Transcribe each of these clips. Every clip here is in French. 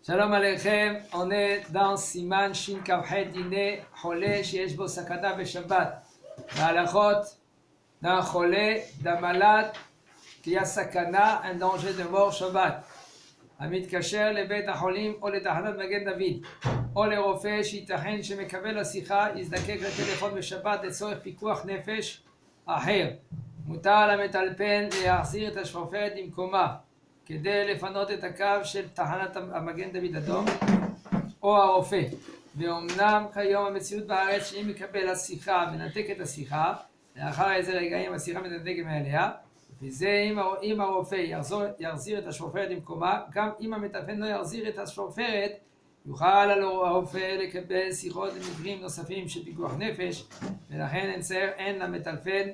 Shalom Aleichem, on est dans Siman Shin Kavhet Dine Chole Sheyesh Bo Sakana Beshabbat. L'halachot d'un Chole, d'un malade qui a sakana, un danger de mort Shabbat. Hamid Kasher לבית החולים או לתחנת מגן דוד או לרופא שייתכן שמקבל השיחה יזדקק לטלפון בשבת לצורך פיקוח נפש אחר. מותר למטלפן להחזיר את השפופרת למקומה כדי לפנות את הקו של תחנת המגן דוד אדום או הרופא. ואומנם כיום המציאות בארץ שאם מקבל השיחה ונתק את השיחה, לאחר איזה רגעים השיחה מתנתקת מאליה, וזה אם הרופא יחזיר את השפופרת למקומה, גם אם המטלפן לא יחזיר את השפופרת, יוכל הרופא לקבל שיחות למקרים נוספים של פיקוח נפש, ולכן אין למטלפן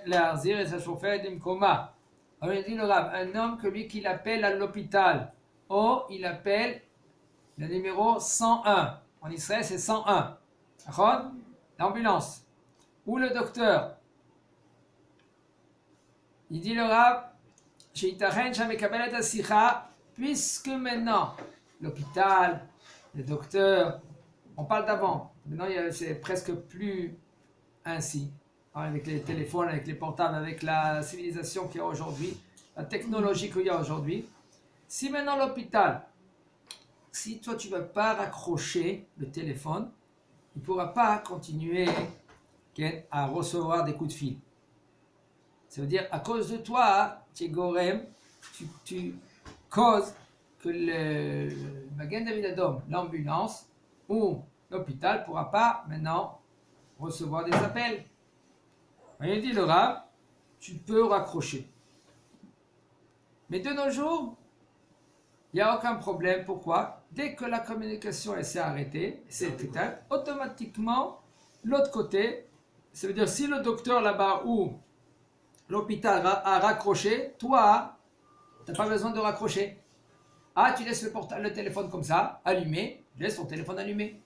להחזיר את השפופרת למקומה. Alors il dit le Rav, un homme que lui qu'il appelle à l'hôpital, ou il appelle le numéro 101. En Israël c'est 101. D'accord? L'ambulance. Ou le docteur. Il dit le Rav, puisque maintenant l'hôpital, le docteur, on parle d'avant. Maintenant c'est presque plus ainsi. Avec les téléphones, avec les portables, avec la civilisation qu'il y a aujourd'hui, la technologie qu'il y a aujourd'hui. Si maintenant l'hôpital, si toi tu ne vas pas raccrocher le téléphone, il ne pourra pas continuer à recevoir des coups de fil. Ça veut dire, à cause de toi, tu es gorem, tu causes que le Magen David Adom, l'ambulance ou l'hôpital ne pourra pas maintenant recevoir des appels. Il dit le Rav, tu peux raccrocher. Mais de nos jours, il n'y a aucun problème. Pourquoi? Dès que la communication s'est arrêtée, c'est éteint, automatiquement, l'autre côté, ça veut dire si le docteur là-bas ou l'hôpital a raccroché, toi, tu n'as pas besoin de raccrocher. Ah, tu laisses le téléphone comme ça, allumé, laisse ton téléphone allumé.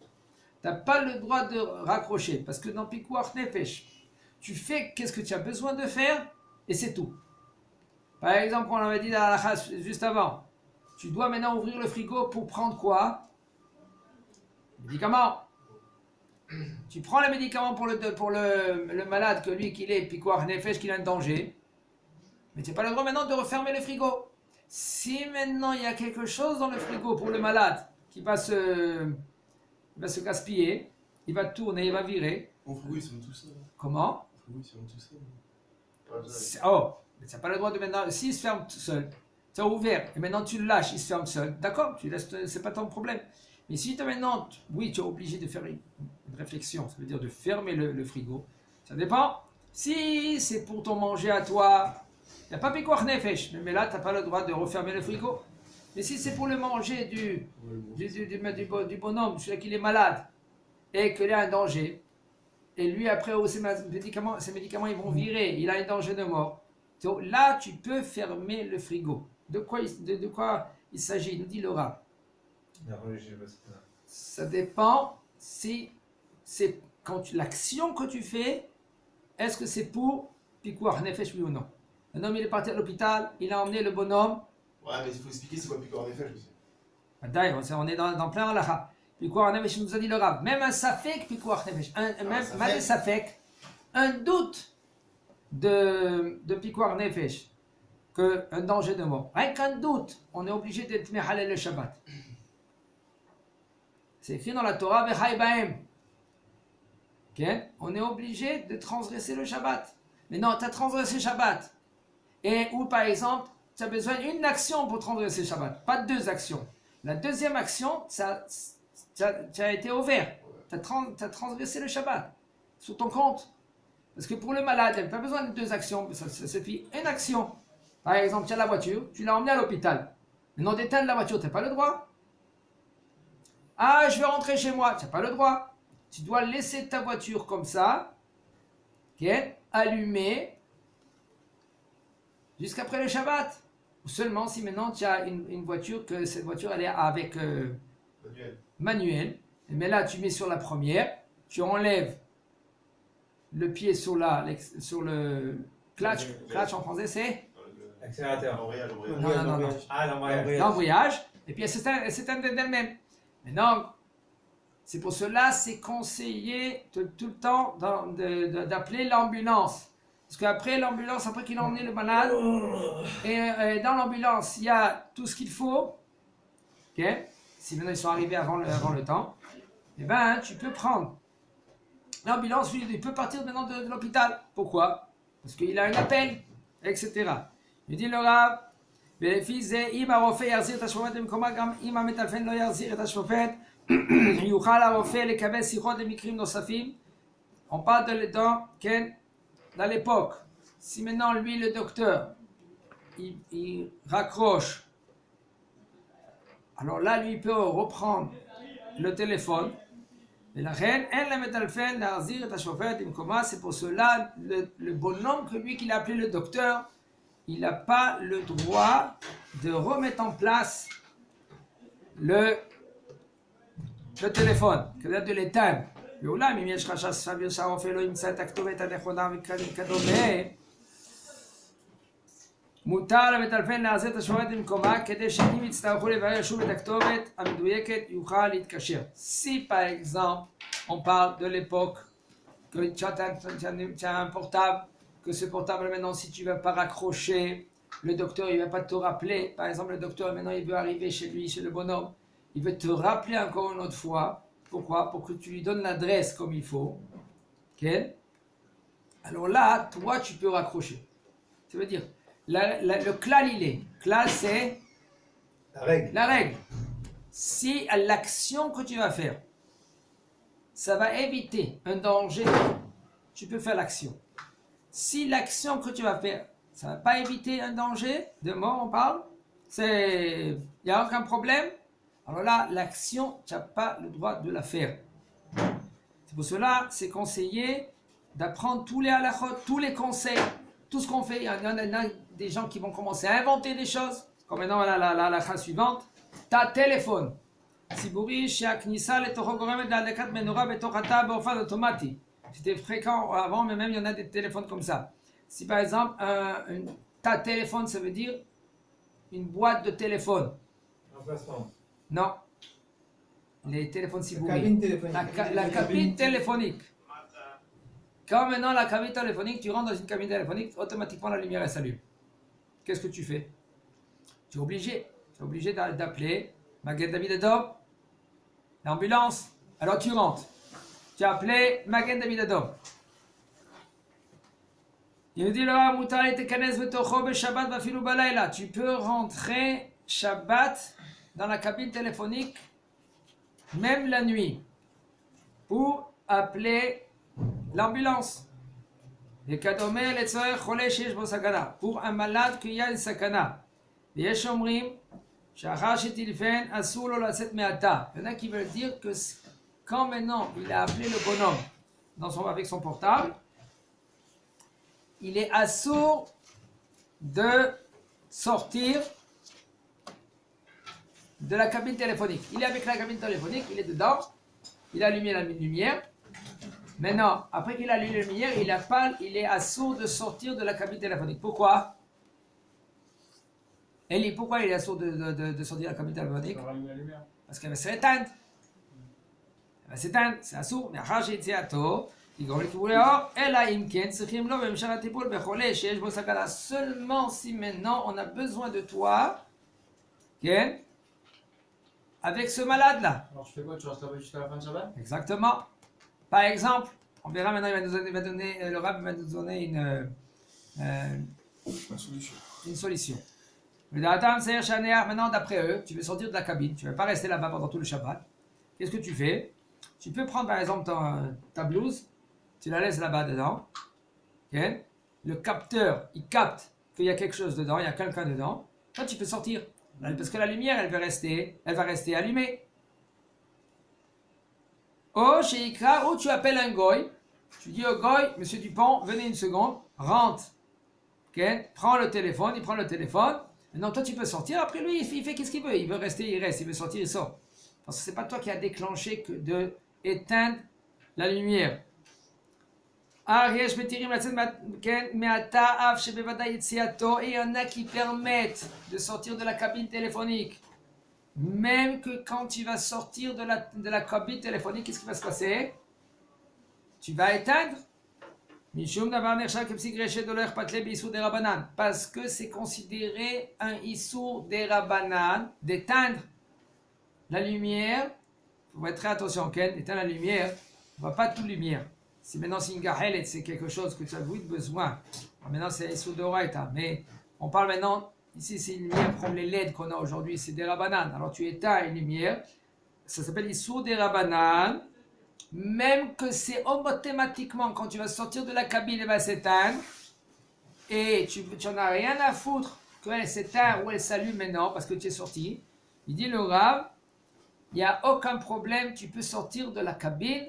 Tu n'as pas le droit de raccrocher, parce que dans Pikuach Nefesh, tu fais qu'est-ce que tu as besoin de faire et c'est tout. Par exemple, on avait dit dans la chasse juste avant, tu dois maintenant ouvrir le frigo pour prendre quoi? Médicaments. Tu prends les médicaments pour le malade que lui qu'il est Pikuach Nefesh, qu'il a un danger, mais tu n'as pas le droit maintenant de refermer le frigo. Si maintenant il y a quelque chose dans le frigo pour le malade qui va se gaspiller, il va tourner, il va virer. Au frigo ils sont tous ça. Comment? Oui, c'est tout seul. Oh, mais tu n'as pas le droit de maintenant. S'il se ferme tout seul, tu as ouvert et maintenant tu le lâches, il se ferme seul. D'accord, tu laisses, c'est pas ton problème. Mais si tu maintenant, oui, tu es obligé de faire une réflexion, ça veut dire de fermer le frigo. Ça dépend. Si c'est pour ton manger à toi, il n'y a pas Pikuach Nefesh, mais là tu n'as pas le droit de refermer le frigo. Mais si c'est pour le manger du bonhomme, celui qui est malade et qu'il a un danger. Et lui, après, ces médicaments, ils vont virer. Il a un danger de mort. Donc, là, tu peux fermer le frigo. De quoi il s'agit? Il nous dit le Rav. Ça dépend si c'est l'action que tu fais, est-ce que c'est pour Pikuach Nefesh, oui ou non? Un homme, il est parti à l'hôpital, il a emmené le bonhomme. Ouais, mais il faut expliquer c'est quoi Pikuach Nefesh aussi. D'ailleurs, on est dans plein halakha. Pikuach Nefesh nous a dit le Rav, même un safek Pikuach Nefesh, même safek, un doute de Pikuach Nefesh, un danger de mort. Rien qu'un doute, on est obligé d'être mehalel le Shabbat. C'est écrit dans la Torah, Vechai Bahem. Okay? On est obligé de transgresser le Shabbat. Mais non, tu as transgressé le Shabbat. Et ou par exemple, tu as besoin d'une action pour transgresser le Shabbat, pas deux actions. La deuxième action, tu as été ouvert, tu as transgressé le Shabbat sur ton compte. Parce que pour le malade, il n'y a pas besoin de deux actions, ça suffit une action. Par exemple, tu as la voiture, tu l'as emmenée à l'hôpital. Maintenant d'éteindre la voiture, tu n'as pas le droit. Ah, je vais rentrer chez moi, tu n'as pas le droit. Tu dois laisser ta voiture comme ça, allumée, jusqu'après le Shabbat. Ou seulement si maintenant tu as une voiture, que cette voiture elle est avec manuel. Mais là tu mets sur la première, tu enlèves le pied sur le clutch en français c'est accélérateur. L'embrayage. Non. Ah, l'embrayage. L'embrayage. et puis elle s'éteint d'elle-même. Maintenant, c'est pour cela, c'est conseillé tout le temps d'appeler l'ambulance. Parce qu'après l'ambulance, après qu'il a emmené le malade, et dans l'ambulance, il y a tout ce qu'il faut. Okay? Si maintenant ils sont arrivés avant le temps, eh ben, tu peux prendre l'ambulance, lui, il peut partir maintenant de l'hôpital. Pourquoi? Parce qu'il a un appel, etc. Il dit le Rav, ולפי זה, אם הרופא יחזיר את השופט למקומה, גם אם המטלפן לא יחזיר את השופט, יוכל הרופא לקבל שיחות למקרים נוספים. On parle dans l'époque. Si maintenant, lui, le docteur, il raccroche, alors là, lui, il peut reprendre le téléphone. Et la reine, elle la métalfen, l'arzir et השופט במקומה, c'est pour cela, le bonhomme que lui, qu'il a appelé le docteur, il n'a pas le droit de remettre en place le téléphone, c'est-à-dire de l'éteindre. ואולם, אם יש חשש סביר שהרופא לא ימצא את הכתובת הנכונה וכדומה, מותר למטלפן להחזיר את השופט במקומה, כדי שאם יצטרכו לברר שוב את הכתובת המדויקת, יוכל להתקשר. Si par exemple, on parle de l'époque que tu as un portable, que ce portable maintenant, si tu ne vas pas raccrocher, le docteur il ne va pas te rappeler. Par exemple, le docteur maintenant il veut arriver chez lui, chez le bonhomme, il veut te rappeler encore une autre fois. Pourquoi? Pour que tu lui donnes l'adresse comme il faut. Okay? Alors là, toi tu peux raccrocher. Ça veut dire, le klal il est. Klal c'est la règle. Si l'action que tu vas faire, ça va éviter un danger, tu peux faire l'action. Si l'action que tu vas faire, ça ne va pas éviter un danger, de mort on parle, il n'y a aucun problème, alors là, l'action, tu n'as pas le droit de la faire. C'est pour cela, c'est conseillé d'apprendre tous les halachot, tous les conseils, tout ce qu'on fait. Il y en a des gens qui vont commencer à inventer des choses, comme maintenant la halakha suivante, ta téléphone. ציבורי שהכניסה לתוכו גורמת להדלקת מנורה בתוך התא באופן אוטומטי. C'était fréquent avant, mais même il y en a des téléphones comme ça. Si par exemple, ta téléphone, ça veut dire une boîte de téléphone. Remplacement. Non. Les téléphones Sibouri. La cabine téléphonique. La cabine téléphonique. Quand maintenant la cabine téléphonique, tu rentres dans une cabine téléphonique, automatiquement la lumière elle s'allume. Qu'est-ce que tu fais? Tu es obligé d'appeler Magen David Adom, l'ambulance. Alors tu rentres. Tu as appelé Magen David Adom. Il nous dit là, tu peux rentrer Shabbat dans la cabine téléphonique, même la nuit, pour appeler l'ambulance. Pour un malade qu'il y a une sakana. Il y en a qui veulent dire que quand maintenant il a appelé le bonhomme avec son portable, il est assourd de sortir de la cabine téléphonique. Il est avec la cabine téléphonique, il est dedans, il a allumé la lumière. Maintenant, après qu'il a allumé la lumière, il est assourd de sortir de la cabine téléphonique. Pourquoi? Eli, pourquoi il est assourd de sortir de la cabine téléphonique? Parce qu'elle va s'éteindre. Elle va s'éteindre, c'est assourd. Mais après, j'ai dit à toi, seulement si maintenant on a besoin de toi, okay, avec ce malade-là. Alors je fais quoi? Tu restes là jusqu'à la fin de Shabbat? Exactement. Par exemple, on verra maintenant, le Rav va nous donner une solution. Maintenant, d'après eux, tu veux sortir de la cabine, tu ne veux pas rester là-bas pendant tout le Shabbat. Qu'est-ce que tu fais? Tu peux prendre par exemple ta blouse, tu la laisses là-bas dedans. Okay? Le capteur, il capte qu'il y a quelque chose dedans, il y a quelqu'un dedans. Toi, tu peux sortir. Parce que la lumière, elle va rester allumée. Ou tu appelles un goy. Tu dis au goy, monsieur Dupont, venez une seconde, rentre. Okay? Prends le téléphone, il prend le téléphone. Maintenant, toi, tu peux sortir. Après, lui, il fait qu'est-ce qu'il veut. Il veut rester, il reste. Il veut sortir, il sort. Parce que ce n'est pas toi qui as déclenché de éteindre la lumière. Et il y en a qui permettent de sortir de la cabine téléphonique. même que quand tu vas sortir de la cabine téléphonique, qu'est-ce qui va se passer? Tu vas éteindre. Parce que c'est considéré un issour des rabanan d'éteindre la lumière. Il faut être très attention, Ken, d'éteindre la lumière. On ne voit pas toute lumière. Si maintenant c'est une gahelet, c'est quelque chose que tu as besoin. Alors maintenant c'est issour de raita. Mais on parle maintenant, ici c'est une lumière comme les LED qu'on a aujourd'hui, c'est des rabanan. Alors tu éteins une lumière, ça s'appelle issour des rabanan. Même que c'est automatiquement, quand tu vas sortir de la cabine, elle va s'éteindre. Et tu n'en as rien à foutre qu'elle s'éteint ou elle s'allume maintenant parce que tu es sorti. Il dit le Rav, il n'y a aucun problème, tu peux sortir de la cabine.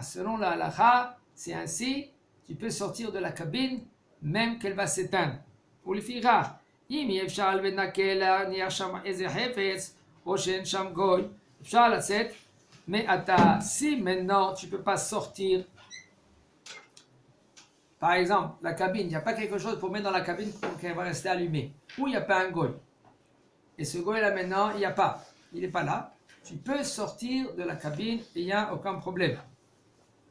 Selon la halakha, c'est ainsi, tu peux sortir de la cabine même qu'elle va s'éteindre. Ou le fira, mais si maintenant tu ne peux pas sortir, par exemple, la cabine, il n'y a pas quelque chose pour mettre dans la cabine pour qu'elle va rester allumée, ou il n'y a pas un goy. Et ce goy là maintenant, il n'y a pas, il n'est pas là. Tu peux sortir de la cabine et il n'y a aucun problème.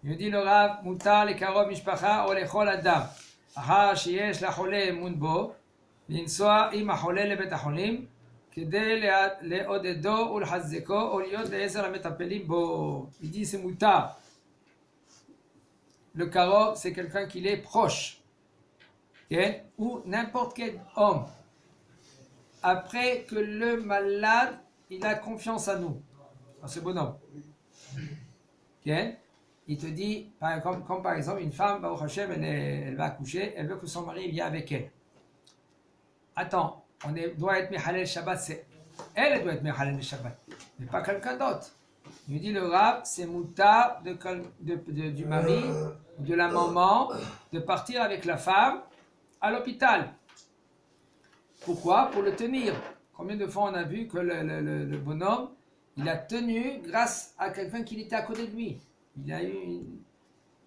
Il me dit le Rav, mutar le karov mishpacha ou le chol adam, achar sheyesh la chole munbo, l'insoa im achole le bet acholim, il dit c'est moutar. Le karov, c'est quelqu'un qui est proche. Okay? Ou n'importe quel homme. Après que le malade, il a confiance à nous. À ce bonhomme. Okay? Il te dit, comme par exemple, une femme, Baruch Hashem, elle va accoucher, elle veut que son mari vienne avec elle. Attends. Doit être Mehalel Shabbat, elle doit être Mehalel Shabbat, mais pas quelqu'un d'autre. Il me dit le Rav, c'est moutar du mari, de la maman, de partir avec la femme à l'hôpital. Pourquoi? Pour le tenir. Combien de fois on a vu que le bonhomme, il a tenu grâce à quelqu'un qui était à côté de lui. Il a eu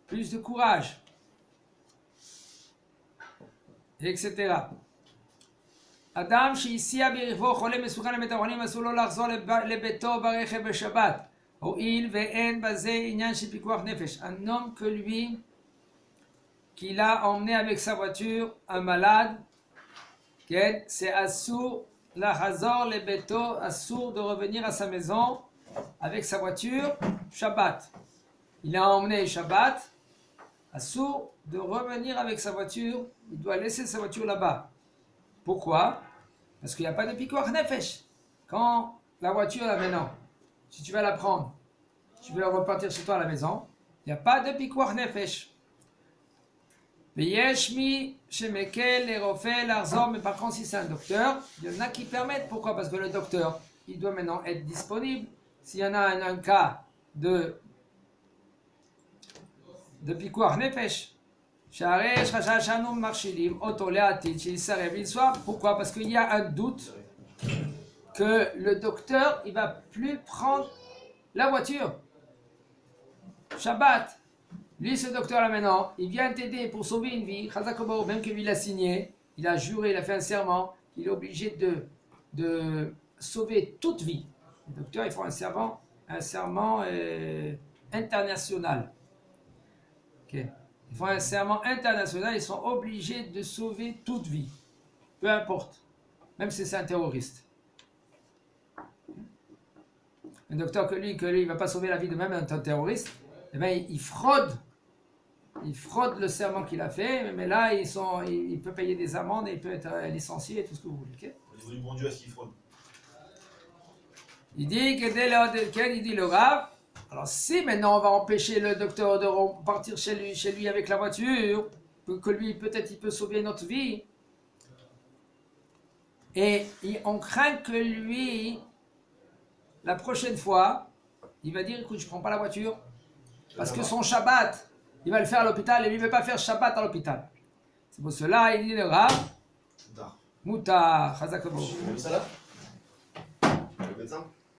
plus de courage, etc. אדם שהסיע ברכבו חולה מסוכן לבית החולים אסור לו לחזור לביתו ברכב בשבת הואיל ואין בזה עניין של פיקוח נפש. Un homme que lui qu'il a emmené avec sa voiture un malade, c'est assour לחזור לביתו, assour de revenir à sa maison avec sa voiture Shabbat. Il a emmené Shabbat, assour de revenir avec sa voiture, il doit laisser sa voiture là-bas. Pourquoi? Parce qu'il n'y a pas de pikuach nefesh. Quand la voiture là maintenant, si tu vas la prendre, tu veux repartir chez toi à la maison, il n'y a pas de pikuach nefesh. Mais par contre, si c'est un docteur, il y en a qui permettent. Pourquoi? Parce que le docteur, il doit maintenant être disponible. S'il y en a un cas de pikuach nefesh. Pourquoi? Parce qu'il y a un doute que le docteur il va plus prendre la voiture. Shabbat, lui ce docteur là maintenant, il vient t'aider pour sauver une vie. Même que lui l'a signé, il a juré, il a fait un serment, il est obligé de sauver toute vie. Les docteurs ils font un serment international. Okay. Ils font un serment international, ils sont obligés de sauver toute vie, peu importe, même si c'est un terroriste. Un docteur que lui, il ne va pas sauver la vie de même un terroriste, eh bien, il fraude le serment qu'il a fait, mais là, il peut payer des amendes, et il peut être licencié et tout ce que vous voulez. Okay? Au niveau du bon Dieu, est-ce qu'il fraude? Il dit il dit le Rav. Alors si maintenant on va empêcher le docteur de repartir chez lui avec la voiture, que lui peut-être il peut sauver notre vie, et on craint que lui, la prochaine fois, il va dire écoute je prends pas la voiture, parce que son Shabbat, il va le faire à l'hôpital et lui ne veut pas faire Shabbat à l'hôpital. C'est pour cela il dit le Rav, Moutar, Chazak. Tu veux ça là? Le médecin?